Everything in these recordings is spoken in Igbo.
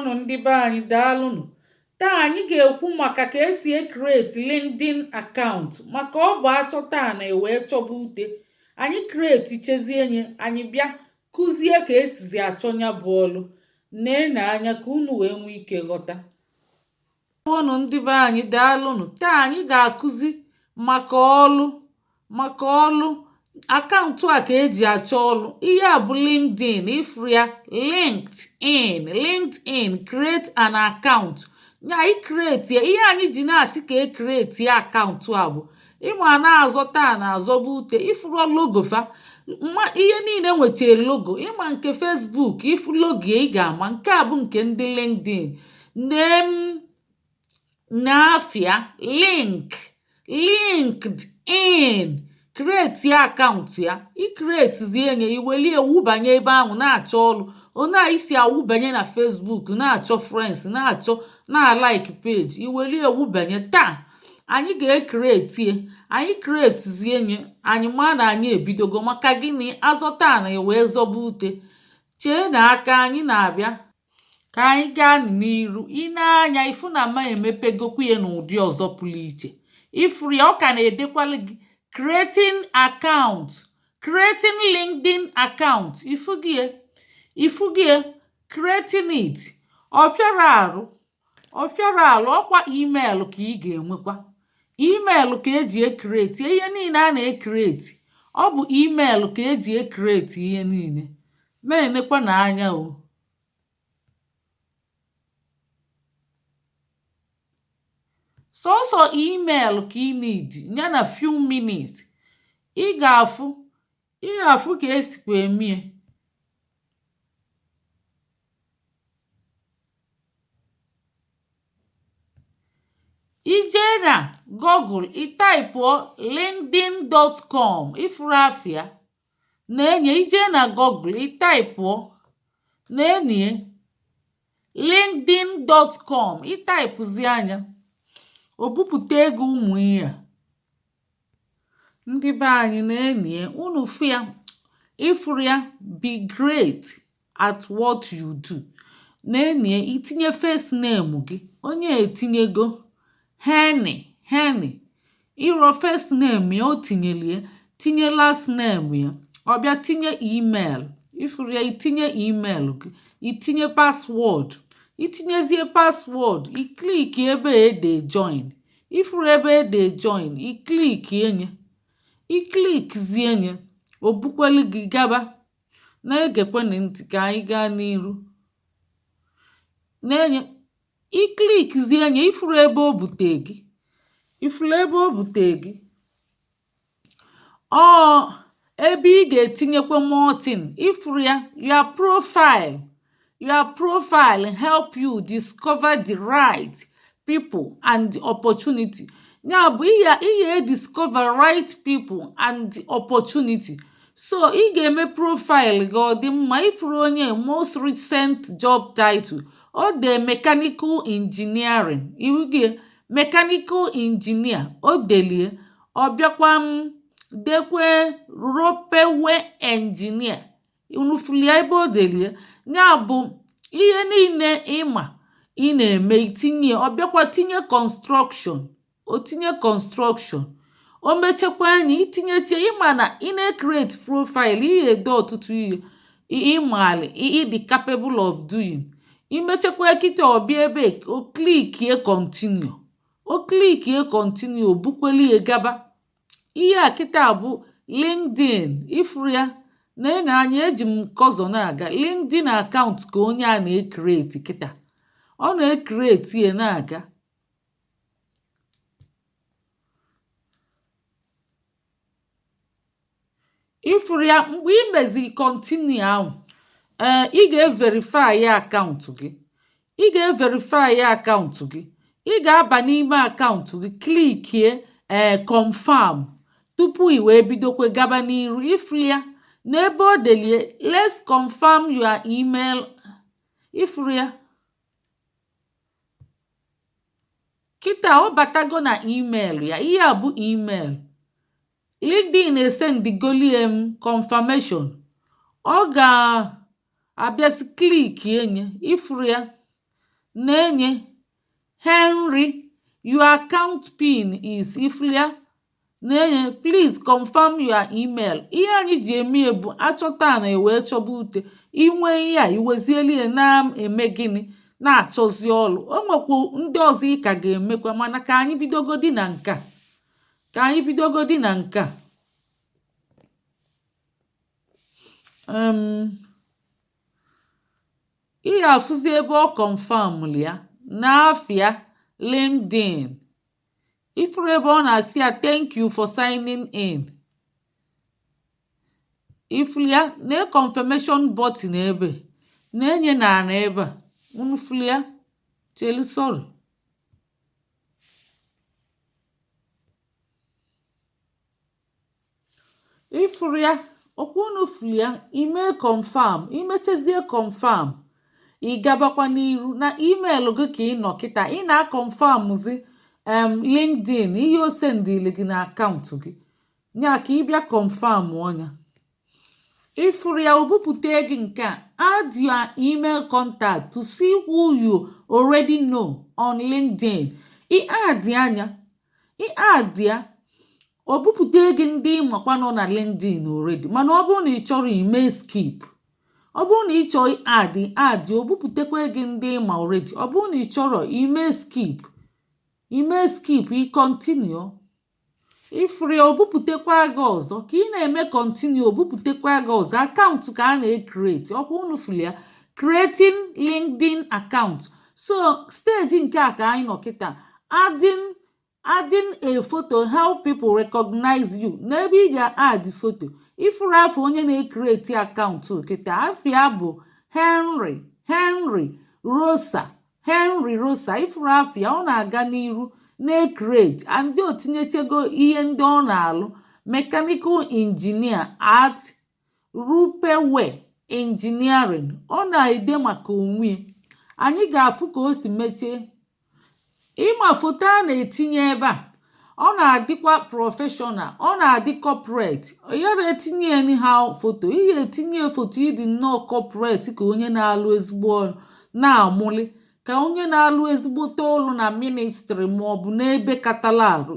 Ndewonu ndị be anyị, daalụnụ. Taa anyị ga-ekwu maka ka esi create LinkedIn account, maka ọ bụ achọta na ewee chọba ute. Anyị create chezie nye anyị bịa kụzie ka esizi achọnya bụ ọlụ. Na anya ka unu wee nwee ike ghọta. Ndewonu ndị be anyị, daalụnụ. Taa anyị ga-akụzi maka ọlụ akaụntụ a ka eji achọ ọlụ. Ihe a bụ LinkedIn. Ifuru ya LinkedIn, create an account. Nya create ihe anyị ji na-asị ka create akaụntụ a bụ ịma na-azọta na-azọba ute. Ifuru logo fa ihe niile nwechara logo. Ịma nke Facebook, ifu logo ị ga-ama. Nke a bụ nke ndị LinkedIn. N'afịa LinkedIn, create ya akaụntụ ya. Zie nye iweli ewubanye ebe ahụ na-achọ ọlụ. Ona isi awubanye na Facebook na-achọ friends, na-achọ na like page, iweli ewubanye. Taa anyị ga-ekreti zie nye anyị ma na anyị ebidogo. Maka gịnị? Azọta na ewee zọba ute. Chee na aka anyị na-abịa ka anyị gaa n'iru. Anya ifu na ma emepegokwu ya n'ụdị ọzọ pụrụ iche. Ifuru ya ọ ka na-edekwala gị creating LinkedIn account. Ifugie creating it. Ọ fịara arụ ọkwa email ka ị ga-enwekwa. Email ka eji ekreti ihe niile a na-ekreti. Ọ bụ email ka eji ekreti ihe niile. Na-enekwa na anya o. Sọsọ email ka ị need ya na few minutes. Ị ga-afụ ka esikwa emie. Ije na Google ịtaipụọ linkedin.com. Ifuru afịa na-enye. Ije na Google ịtaipụọ na-enye linkedin.com. Ịtaipụzi anya o bupụta ego ụmụ ihe. Ndị be anyị na-enye unu fia. Ifuru ya be great at what you do. Na-enye itinye first name gị. Onye etinyego Henny. Iro first name ya o tinyelie. Tinye last name ya. Ọ bịa tinye email. Ifuru ya itinye email gị. Itinye password. Itinyezie password. Iklik ebe ede join. Ifuru ebe ede join. Iklik enye. Iklikzie nye o bukweli gị gaba. Na-egekweni ntị ka anyị gaa n'iru. Na-enye iklikzie nye. Ifuru ebe o bute gị. Ebe ị ga-etinyekwa motin. Ifuru ya your profile help you discover the right people and opportunity. Ya bụ ihe discover right people and opportunity. So ị ga-eme profile gị ọ dị mma. Ifuru onye most recent job title ọ dị mechanical engineering. Iwu gị mechanical engineer o delie. Ọ bịakwa dekwe ropewe engineer. Unufulia ebe o delie. Ya bụ ihe niile ịma ị na-eme itinye. Ọ bịakwa tinye construction. O tinye construction. O mechekwa anyị itinyeche. Ịma na ị na-create profile ihe ede ọtụtụ ihe ịmali ịdị capable of doing. Imechekwa kịta ọbịa ebe o klikie continue. O bukweli ya gaba. Ihe a kịta bụ LinkedIn. Ifuru ya na anya eji m kọzọ na-aga. LinkedIn account ka onye a na-ekreti kịta. Ọ na-ekreti ya na-aga. Ifuru ya mgbe ị mezi continue ahụ ị ga-verify ya akaụntụ gị. Ị ga-aba n'ime akaụntụ gị klikie confirm tupu i wee bidokwe gaba n'iru. Ifuru ya n'ebe o delie let's confirm your email. Ifuru ya kịta ọ batago na email ya. Ihe a bụ email. LinkedIn esendigoli confirmation. Ọ ga-abịasị klik enye. Ifuru ya na-enye Henry, your account pin is iflia. Na-enye please confirm your email. Ihe anyị ji eme bụ achọta na ewee chọba ute inwe ihe a iwezieli na-eme gịnị na-achọzi ọlụ. O nwekwu ndị ọzọ ị ka ga-emekwa, mana ka anyị bidogodi na nke a. Ka anyị bidogodi na nke a. Ị ga-afụzi ebe ọ confirm ya n'afịa LinkedIn. Ifuru ebe ọ na-asị ya thank you for signing in. Ifuru ya na confirmation button ebe na-enye na ebe a. Unufuru ya chelu sorry. Ifuru ya okwu unufuru ya ime confirm, imechezie confirm. Ị gabakwa n'iru na email gị ka ị nọ kịta ị na-confirmzi LinkedIn ihe o sendili gị na akaụntụ gị nya ka ị bịa confirm ọnya. Ifuru ya obupụta gị nke a, add your email contact to see who you already know on LinkedIn. Ị add ya obupụta gị ndị makwa nọ na LinkedIn already, mana ọ bụrụ na ị chọrọ ime skip. Ọ bụrụ na ị chọrọ add obupụtakwa gị ndị ma already. Ọ bụrụ na ị chọrọ ime skip ị continue. Ifuru ya obupụtakwa gị ọzọ ka ị na-eme continue obupụtakwa gị ọzọ akaụntụ ka a na-create. Ọ bụ unufuru ya creating LinkedIn account. So stage nke a ka anyị nọ kịta, adding a photo help people recognize you. N'ebe ị ga-add photo, ifuru afọ onye na-ekreti akaụntụ kịta afịa bụ Henry Rosa. Ifuru afịa ọ na-aga n'iru na-ekreti and o tinyechego ihe ndị ọ na-alụ mechanical engineer at Rupewe Engineering. Ọ na-ede maka onwe. Anyị ga-afụ ka o si mechie. Ịma foto a na-etinye ebe a ọ na-adịkwa professional, ọ na-adị corporate. Oyara etinye anyhow foto. Ihe etinye foto ịdị nnọọ corporate ka onye na-alụ ezigbo ọrụ na-amụli, ka onye na-alụ ezigbote ọrụ na ministry maọbụ n'ebe katala arụ.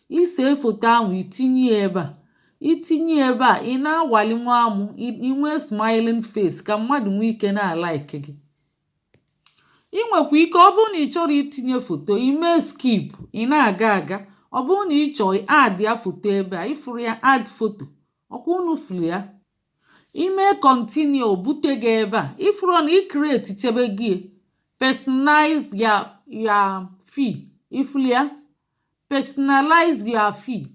Ise foto ahụ itinye ebe a. Itinye ebe a ị na-awali nwa amụ, inwe smiling face ka mmadụ nwee ike na-alike gị. Ị nwekwa ike ọ bụrụ na ị chọrọ itinye foto ime skip ị na-aga aga. Ọ bụrụ na ị chọrọ add ya foto ebe a, ifuru ya add photo. Ọkwa unufuru ya ime continue bute gị ebe a. Ifuru na ị create chebe gị personalize your feed. Ifuru ya personalize your feed.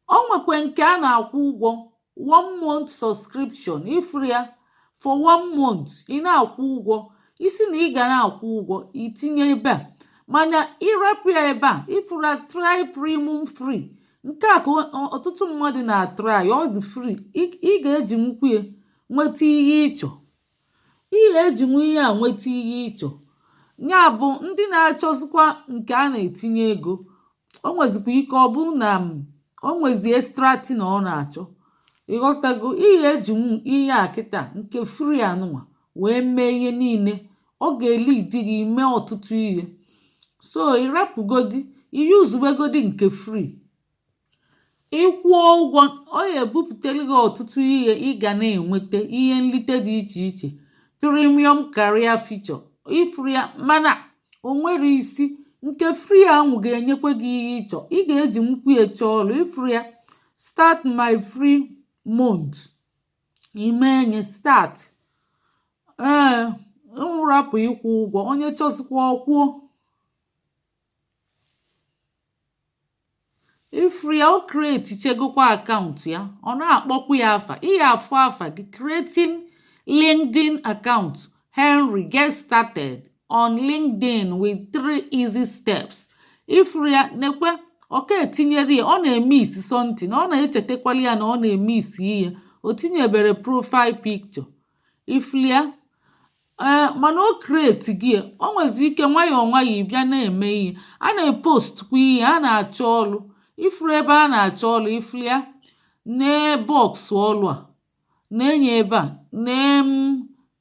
O nwekwe nke a na-akwụ ụgwọ 1 month subscription. Ifuru ya for 1 month ị na-akwụ ụgwọ. Isi na ị ga na-akwụ ụgwọ itinye ebe a, mana ịrapụ ya ebe a. Ifuru try premium free. Nke a ka ọtụtụ mmadụ na-atry ọ dị free. Ị ga-eji nwukwu nweta ihe ịchọ. Ị ga-eji nwe ihe a nweta ihe ịchọ. Ya bụ ndị na-achọzikwa nke a na-etinye ego. O nwezikwa ike ọ bụ na o nwezi extra thing na ọ na-achọ. Ịghọtago, ị ga-eji ihe a kịta nke free anụnwa wee mee ihe niile. Ọ ga-lead gị mee ọtụtụ ihe. So ịrapụgodi iyuzubegodi nke free. Ịkwụọ ụgwọ ọ ga-ebupụtara gị ọtụtụ ihe ị ga na-enweta ihe nlite dị iche iche. Premium career feature. Ifuru ya mana o nwere isi. Nke free ahụ ga-enyekwa gị ihe ịchọ. Ị ga-eji nkwu chọọ ọrụ. Ifuru ya start my free month. Imenye start. Nwụrapụ ịkwụ ụgwọ onye chọzikwa ọkwụọ. Ifuru ya o create chegokwa akaụntụ ya. Ọ na-akpọkwu ya afa. Ị ga-afụ afa gị creating LinkedIn account. Henry, get started on LinkedIn with 3 easy steps. Ifuru ya nekwe oke etinyere ya. Ọ na-eme isi something. Ọ na-echetakwali ya na ọ na-eme isi ihe. O tinyebere profile picture. Ifuru ya mana o create gị. O nwezi ike nwayọọ bịa na-eme ihe. A na-epost kwa ihe a na-achọ ọrụ. Ifuru ebe a na-achọ ọrụ. Ifuru ya box ọrụ a na-enye ebe a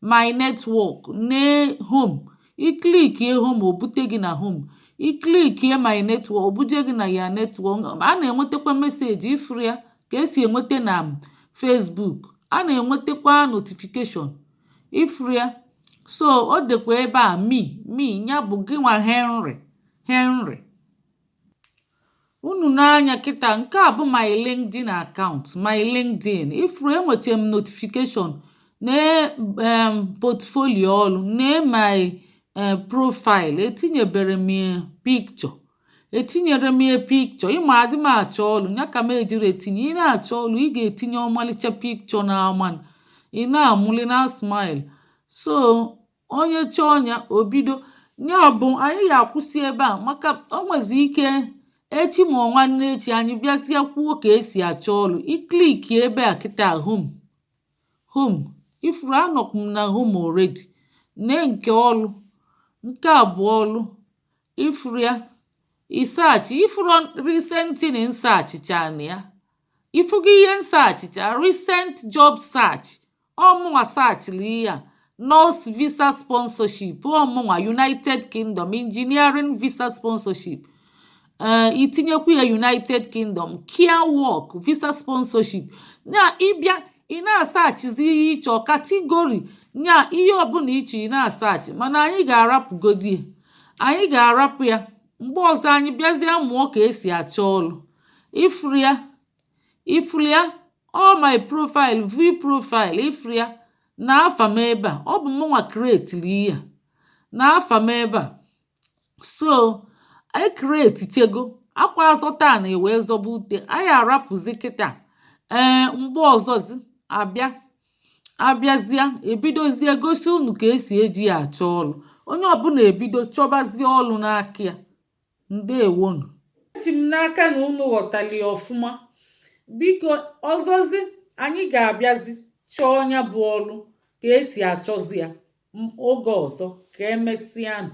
my network home. iklikie home obute gị na home, iklikie my network obuje gị na ya network. A na-enwetakwa meseji ifuru ya ka esi enweta na Facebook. A na-enwetakwa notification ifuru ya. So o dekwa ebe a me ya bụ gị nwa Henry. Unu n'anya kịta, nke a bụ my LinkedIn account. My LinkedIn ifuru enweta m notification na portfolio ọlụ na my profile etinyebere m picture. Etinyere m picture. Ịma adị m achọ ọlụ ya ka m ejiri etinye. Ị na-achọ ọlụ ị ga-etinye ọmalịcha picture na aman ị na-amụli na smile. So onye chọọ ọnya obido ya bụ anyị ga-akwụsị ebe a maka o nwezi ike echi ma nwanne echi anyị bịasịa kwuo ka esi achọ ọlụ. Ikliki ebe a kịta home ifuru anọkwu m na home already. Nke ọlụ nke abụọ ọlụ ifuru ya isaachị ifuru recent nsaachịcha na ya ifugo ihe nsaachịcha recent job search ọmụnwa saachịrị ya nurse visa sponsorship ọmụnwa United Kingdom engineering visa sponsorship itinyekwu ya United Kingdom care work visa sponsorship. Nya ịbịa ị na-asaachịzi ihe ịchọ kategori nya ihe ọbụla ịchọ ị na-asaachị mana anyị ga-arapụgodi ya. Anyị ga-arapụ ya mgbe ọzọ anyị bịazie mụọ ka esi achọ ọlụ. Ifuru ya all my profile view profile ifuru ya na afa m ebe a ọ bụ mụnwa creatili ya na afa m ebe a. So anyị create chego akwa azọta na ewee zọba ute. Anyị arapụzi kịta mgbe ọzọzi abịazie ebidozie gosi unu ka esi eji ya achọ ọlụ. Onye ọbụla ebido chọbazie ọlụ n'aka ya. Ndewonu. Eji m n'aka na unu ghọtali ọfụma. Biko ọzọzi anyị ga-abịazi chọọ ọnya bụ ọlụ ka esi achọzi ya oge ọzọ ka emesịanụ.